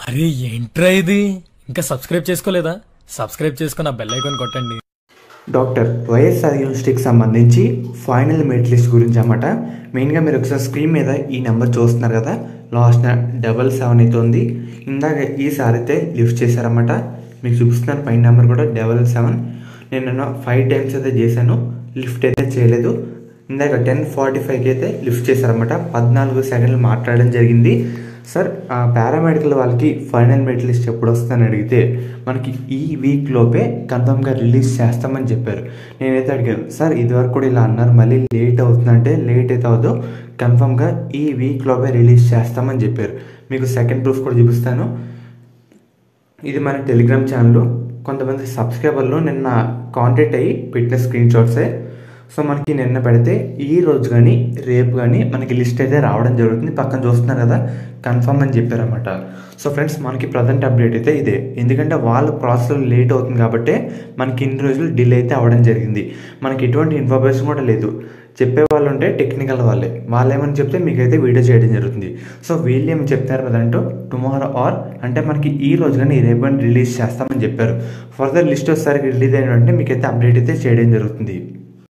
అరే ఏంట్రా ఇది? ఇంకా సబ్స్క్రైబ్ చేసుకోలేదా? సబ్స్క్రైబ్ చేసుకుని ఆ బెల్ ఐకాన్ కొట్టండి. డాక్టర్ వైఎస్ఆర్ యూనివర్సిటీకి సంబంధించి ఫైనల్ మెరిట్ లిస్ట్ గురించి అన్నమాట. మెయిన్గా మీరు ఒకసారి స్క్రీన్ మీద ఈ నెంబర్ చూస్తున్నారు కదా, లాస్ట్ 77 అయితే ఉంది. ఇందాక ఈసారి అయితే లిఫ్ట్ చేశారన్నమాట. మీకు చూపిస్తున్నాను పైన నెంబర్ కూడా 77. నేను 5 టైమ్స్ అయితే చేశాను, లిఫ్ట్ అయితే చేయలేదు. ఇందాక 10:45కి అయితే లిఫ్ట్ చేశారన్నమాట. 14 సెకండ్లు మాట్లాడడం జరిగింది. సార్ పారామెడికల్ వాళ్ళకి ఫైనల్ మెరిట్ లిస్ట్ ఎప్పుడు వస్తుందని అడిగితే మనకి ఈ వీక్ లోపే కన్ఫర్మ్గా రిలీజ్ చేస్తామని చెప్పారు. నేనైతే అడిగాను, సార్ ఇదివరకు కూడా ఇలా అన్నారు, మళ్ళీ లేట్ అవుతుందంటే లేట్ అయితే అవ్వదు, కన్ఫర్మ్గా ఈ వీక్ లోపే రిలీజ్ చేస్తామని చెప్పారు. మీకు సెకండ్ ప్రూఫ్ కూడా చూపిస్తాను. ఇది మన టెలిగ్రామ్ ఛానల్, కొంతమంది సబ్స్క్రైబర్లు నిన్న కాంటాక్ట్ అయ్యి పెట్టిన స్క్రీన్ షాట్సే. సో మనకి నిన్న పెడితే ఈ రోజు కానీ రేపు కానీ మనకి లిస్ట్ అయితే రావడం జరుగుతుంది. పక్కన చూస్తున్నారు కదా, కన్ఫర్మ్ అని చెప్పారన్నమాట. సో ఫ్రెండ్స్, మనకి ప్రజెంట్ అప్డేట్ అయితే ఇదే. ఎందుకంటే వాళ్ళ ప్రాసెస్లో లేట్ అవుతుంది కాబట్టి మనకి ఇన్ని రోజులు డిలే అయితే అవ్వడం జరిగింది. మనకి ఎటువంటి ఇన్ఫర్మేషన్ కూడా లేదు. చెప్పే వాళ్ళు ఉంటే టెక్నికల్ వాళ్ళు ఏమని చెప్తే మీకైతే వీడియో చేయడం జరుగుతుంది. సో వీళ్ళు ఏమి చెప్తారు కదంటూ టుమారో ఆర్ అంటే మనకి ఈ రోజు కానీ రేపు కానీ రిలీజ్ చేస్తామని చెప్పారు. ఫర్దర్ లిస్ట్ వచ్చేసరికి రిలీజ్ అయిన వెంటనే మీకైతే అప్డేట్ అయితే చేయడం జరుగుతుంది.